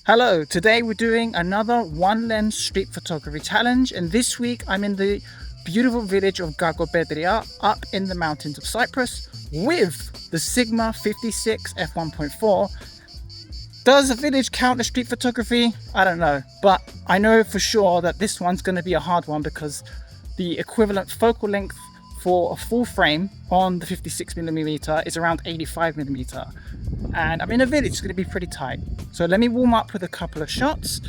Hello, today we're doing another one lens street photography challenge, and this week I'm in the beautiful village of Kakopetria up in the mountains of Cyprus with the Sigma 56 f1.4. Does a village count as street photography? I don't know, but I know for sure that this one's going to be a hard one because the equivalent focal length for a full frame on the 56mm is around 85mm, and I'm in a village. It's going to be pretty tight. So let me warm up with a couple of shots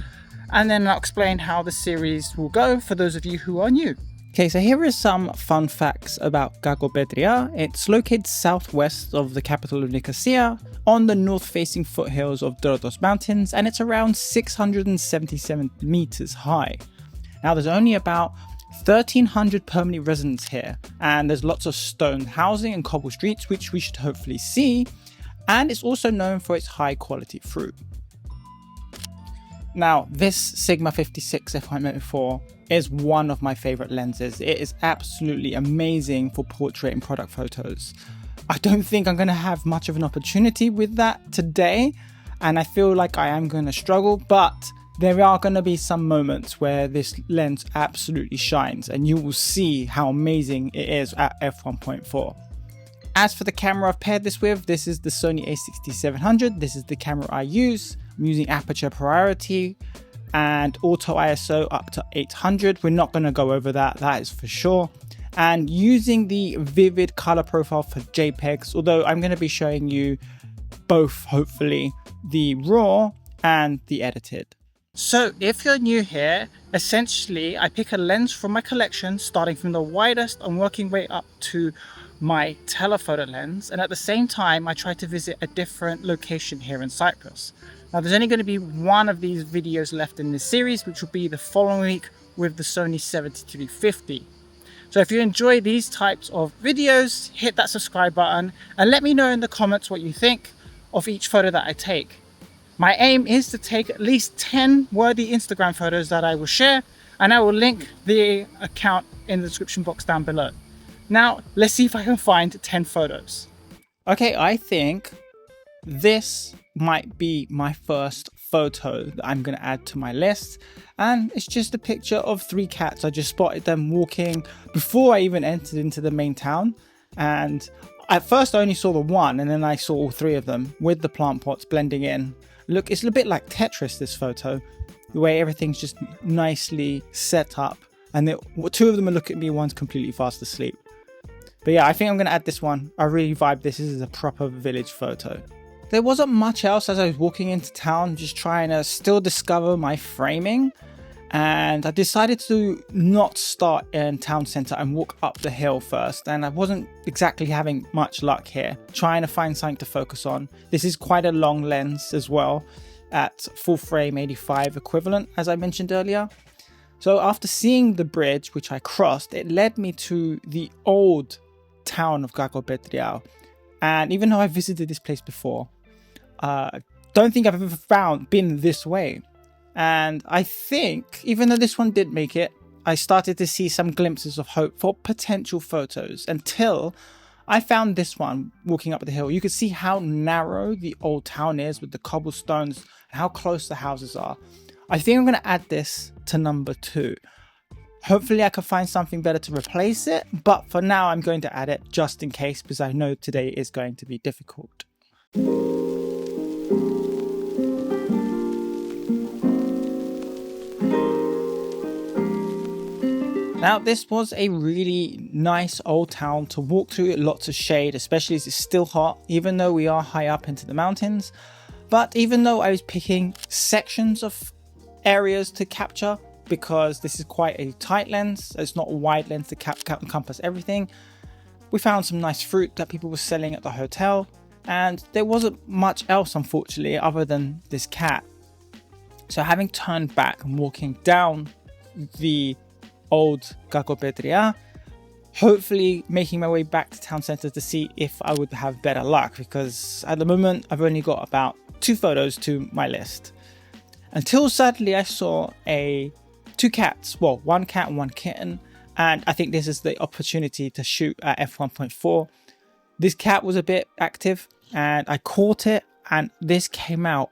and then I'll explain how the series will go for those of you who are new. Okay, so here is some fun facts about Kakopetria. It's located southwest of the capital of Nicosia on the north-facing foothills of Doros Mountains, and it's around 677 meters high. Now there's only about 1,300 permanent residents here, and there's lots of stone housing and cobble streets, which we should hopefully see, and it's also known for its high quality fruit. Now, this Sigma 56 f1.4 is one of my favorite lenses. It is absolutely amazing for portrait and product photos. I don't think I'm going to have much of an opportunity with that today, and I feel like I am going to struggle, but there are going to be some moments where this lens absolutely shines, and you will see how amazing it is at f1.4. As for the camera I've paired this with, this is the Sony a6700. This is the camera I use. I'm using aperture priority and auto ISO up to 800. We're not going to go over that, that is for sure. And using the vivid color profile for JPEGs, although I'm going to be showing you both, hopefully, the raw and the edited. So if you're new here, essentially I pick a lens from my collection, starting from the widest and working way up to my telephoto lens, and at the same time I try to visit a different location here in Cyprus. Now there's only going to be one of these videos left in this series, which will be the following week with the Sony 7350. So if you enjoy these types of videos, hit that subscribe button and let me know in the comments what you think of each photo that I take. My aim is to take at least 10 worthy Instagram photos that I will share, and I will link the account in the description box down below. Now, let's see if I can find 10 photos. Okay, I think this might be my first photo that I'm going to add to my list. And it's just a picture of 3 cats. I just spotted them walking before I even entered into the main town. And at first I only saw the one, and then I saw all 3 of them with the plant pots blending in. Look, it's a bit like Tetris, this photo, the way everything's just nicely set up. And 2 of them are looking at me, one's completely fast asleep. But yeah, I think I'm going to add this one. I really vibe this. This is a proper village photo. There wasn't much else as I was walking into town, just trying to still discover my framing. And I decided to not start in town center and walk up the hill first. And I wasn't exactly having much luck here, trying to find something to focus on. This is quite a long lens as well, at full frame 85 equivalent, as I mentioned earlier. So after seeing the bridge, which I crossed, it led me to the old town of Kakopetria. And even though I visited this place before, don't think I've ever been this way. And I think, even though this one did make it, I started to see some glimpses of hope for potential photos until I found this one walking up the hill. You could see how narrow the old town is with the cobblestones and how close the houses are. I think I'm going to add this to number 2. Hopefully I can find something better to replace it, but for now I'm going to add it just in case, because I know today is going to be difficult. Now this was a really nice old town to walk through, lots of shade, especially as it's still hot, even though we are high up into the mountains. But even though I was picking sections of areas to capture, because this is quite a tight lens, it's not a wide lens to encompass everything, we found some nice fruit that people were selling at the hotel, and there wasn't much else unfortunately other than this cat. So having turned back and walking down the old Kakopetria, hopefully making my way back to town center to see if I would have better luck, because at the moment I've only got about 2 photos to my list. Until suddenly I saw 2 cats, well, 1 cat and 1 kitten, and I think this is the opportunity to shoot at f1.4. This cat was a bit active and I caught it, and this came out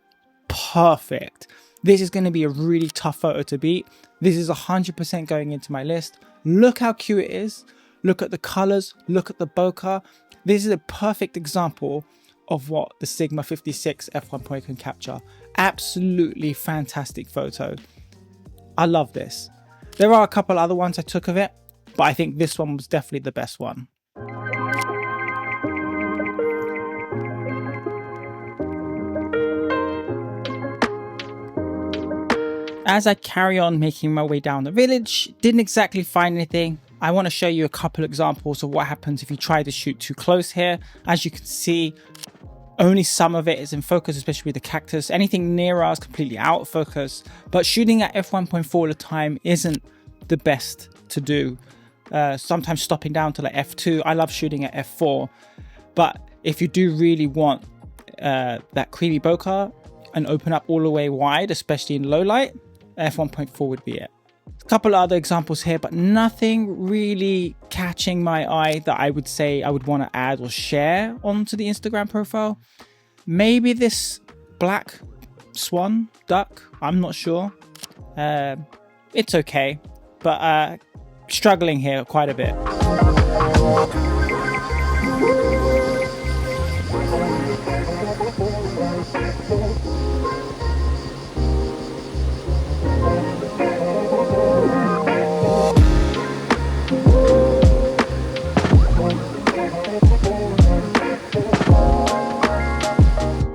perfect. This is going to be a really tough photo to beat. This is 100% going into my list. Look how cute it is. Look at the colors. Look at the bokeh. This is a perfect example of what the Sigma 56 F1.4 can capture. Absolutely fantastic photo. I love this. There are a couple other ones I took of it, but I think this one was definitely the best one. As I carry on making my way down the village, didn't exactly find anything. I want to show you a couple examples of what happens if you try to shoot too close here. As you can see, only some of it is in focus, especially with the cactus. Anything nearer is completely out of focus, but shooting at f1.4 at a time isn't the best to do. Sometimes stopping down to like f2. I love shooting at f4, but if you do really want that creamy bokeh and open up all the way wide, especially in low light, f1.4 would be it. A couple of other examples here, but nothing really catching my eye that I would say I would want to add or share onto the Instagram profile. Maybe this black swan duck, I'm not sure. It's okay, but struggling here quite a bit.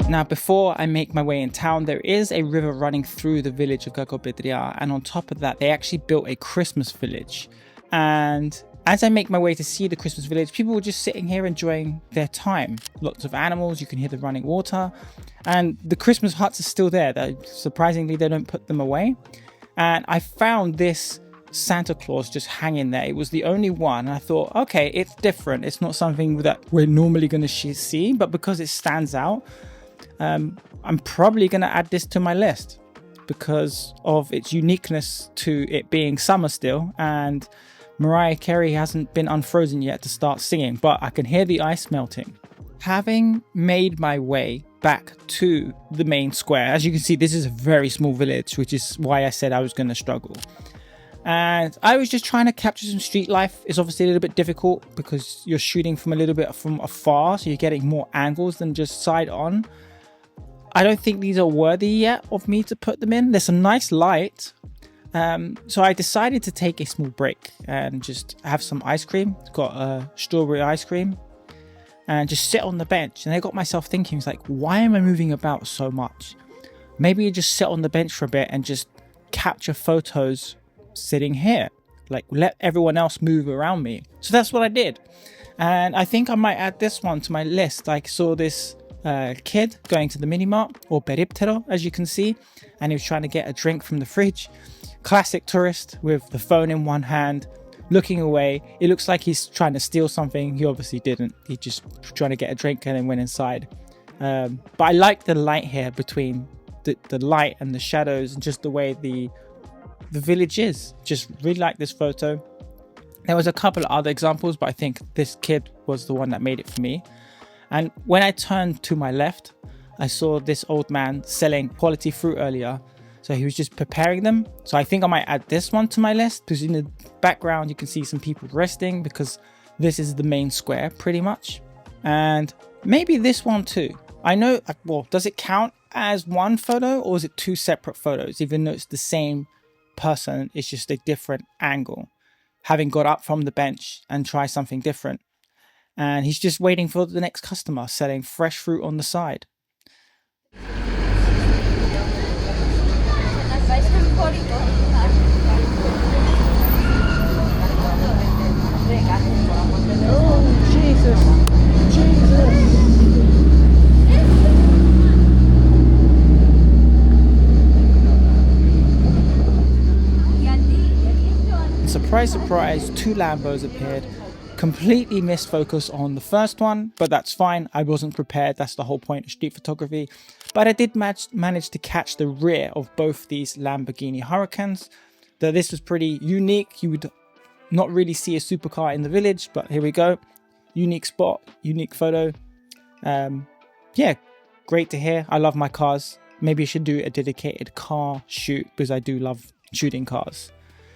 Now, before I make my way in town, there is a river running through the village of Kakopetria, and on top of that, they actually built a Christmas village. And as I make my way to see the Christmas village, people were just sitting here enjoying their time. Lots of animals, you can hear the running water, and the Christmas huts are still there. Surprisingly, they don't put them away. And I found this Santa Claus just hanging there. It was the only one, and I thought, okay, it's different. It's not something that we're normally going to see, but because it stands out, I'm probably going to add this to my list because of its uniqueness to it being summer still, and Mariah Carey hasn't been unfrozen yet to start singing, but I can hear the ice melting. Having made my way back to the main square, as you can see, this is a very small village, which is why I said I was going to struggle. And I was just trying to capture some street life. It's obviously a little bit difficult because you're shooting from a little bit from afar, so you're getting more angles than just side on. I don't think these are worthy yet of me to put them in. There's some nice light. So I decided to take a small break and just have some ice cream. Got a strawberry ice cream and just sit on the bench. And I got myself thinking, it's like, why am I moving about so much? Maybe you just sit on the bench for a bit and just capture photos sitting here. Like, let everyone else move around me. So that's what I did. And I think I might add this one to my list. I saw this kid going to the mini mart, or periptero, as you can see, and he was trying to get a drink from the fridge. Classic tourist with the phone in one hand, looking away. It looks like he's trying to steal something. He obviously didn't. He just trying to get a drink and then went inside. But I like the light here between the light and the shadows, and just the way the village is. Just really like this photo. There was a couple of other examples, but I think this kid was the one that made it for me. And when I turned to my left, I saw this old man selling quality fruit earlier. So he was just preparing them. So I think I might add this one to my list, because in the background, you can see some people resting, because this is the main square pretty much. And maybe this one too. I know, well, does it count as one photo, or is it two separate photos? Even though it's the same person, it's just a different angle. Having got up from the bench and try something different. And he's just waiting for the next customer, selling fresh fruit on the side. Oh, Jesus. Surprise, surprise, two Lambos appeared. Completely missed focus on the first one, but that's fine. I wasn't prepared. That's the whole point of street photography. But I did manage to catch the rear of both these Lamborghini Huracans. This was pretty unique. You would not really see a supercar in the village, but here we go. Unique spot, unique photo. Yeah, great to hear. I love my cars. maybe I should do a dedicated car shoot because I do love shooting cars.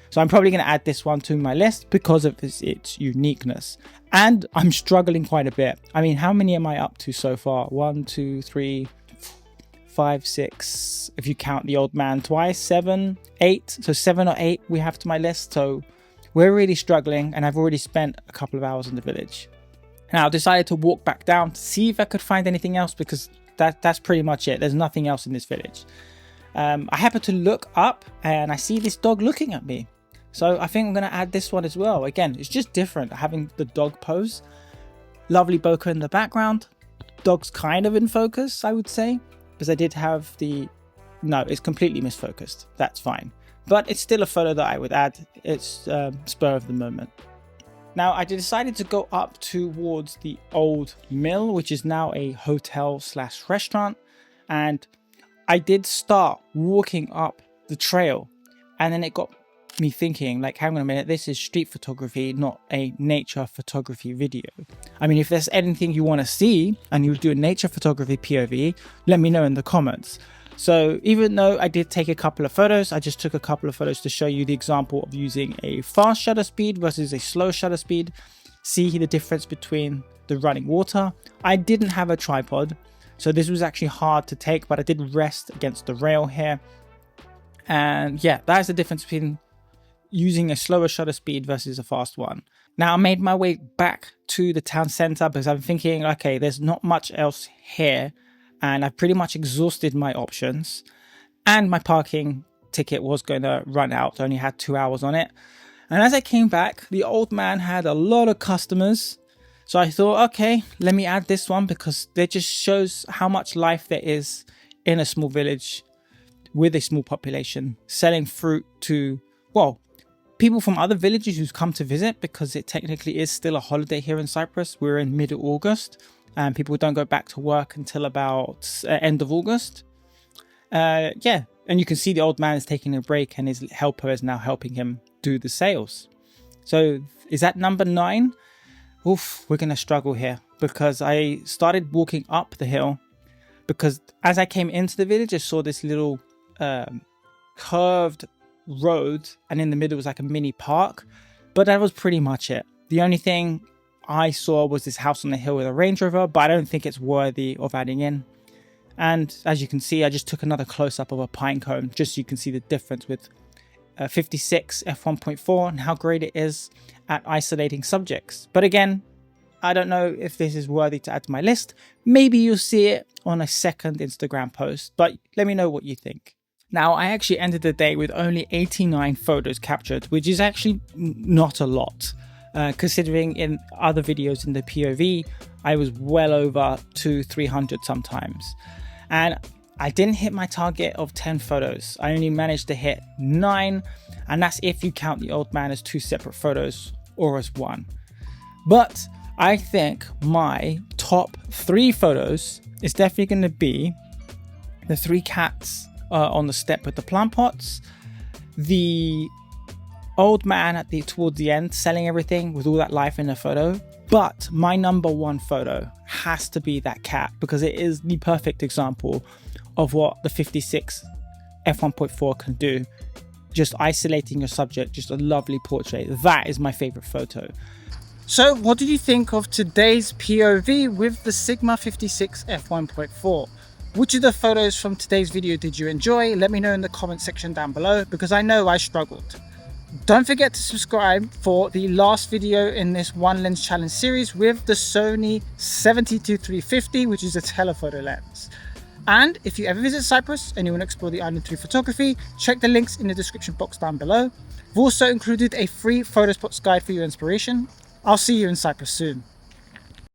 So I'm probably going to add this one to my list because of its uniqueness. And I'm struggling quite a bit. I mean, how many am I up to so far? 1, 2, 3, 5, 6. If you count the old man twice, 7, 8. So 7 or 8 we have to my list. So we're really struggling, and I've already spent a couple of hours in the village. Now I decided to walk back down to see if I could find anything else, because that's pretty much it. There's nothing else in this village. I happen to look up and I see this dog looking at me. So I think I'm going to add this one as well. Again, it's just different having the dog pose. Lovely bokeh in the background. Dog's kind of in focus, I would say, because I did have the... No, it's completely misfocused. That's fine. But it's still a photo that I would add. It's spur of the moment. Now I decided to go up towards the old mill, which is now a hotel/restaurant. And I did start walking up the trail, and then it got me thinking, like, hang on a minute, this is street photography, not a nature photography video. I mean, if there's anything you want to see and you do a nature photography POV, let me know in the comments. So even though I did take a couple of photos, I just took a couple of photos to show you the example of using a fast shutter speed versus a slow shutter speed. See the difference between the running water. I didn't have a tripod, so this was actually hard to take, but I did rest against the rail here. And yeah, that is the difference between using a slower shutter speed versus a fast one. Now I made my way back to the town center because I'm thinking, okay, there's not much else here, and I've pretty much exhausted my options, and my parking ticket was going to run out. I only had 2 hours on it. And as I came back, the old man had a lot of customers. So I thought, okay, let me add this one because it just shows how much life there is in a small village with a small population, selling fruit to, well, people from other villages who's come to visit, because it technically is still a holiday here in Cyprus. We're in mid-August and people don't go back to work until about end of August. Yeah, and you can see the old man is taking a break and his helper is now helping him do the sales. So is that number 9? Oof, we're going to struggle here because I started walking up the hill, because as I came into the village, I saw this little curved road, and in the middle was like a mini park, but that was pretty much it. The only thing I saw was this house on the hill with a Range Rover, but I don't think it's worthy of adding in. And as you can see, I just took another close-up of a pine cone, just so you can see the difference with 56 f1.4 and how great it is at isolating subjects. But again, I don't know if this is worthy to add to my list. Maybe you'll see it on a second Instagram post, but let me know what you think. Now, I actually ended the day with only 89 photos captured, which is actually not a lot. Considering in other videos in the POV, I was well over 200-300 sometimes. And I didn't hit my target of 10 photos. I only managed to hit 9, and that's if you count the old man as 2 separate photos or as one. But I think my top 3 photos is definitely going to be the 3 cats on the step with the plant pots, the old man towards the end selling everything with all that life in the photo. But my number 1 photo has to be that cat, because it is the perfect example of what the 56 f1.4 can do. Just isolating your subject, just a lovely portrait. That is my favorite photo. So what did you think of today's POV with the Sigma 56 f1.4? Which of the photos from today's video did you enjoy? Let me know in the comment section down below, because I know I struggled. Don't forget to subscribe for the last video in this one lens challenge series with the Sony 70-350, which is a telephoto lens. And if you ever visit Cyprus and you want to explore the island through photography, check the links in the description box down below. We've also included a free photo spots guide for your inspiration. I'll see you in Cyprus soon.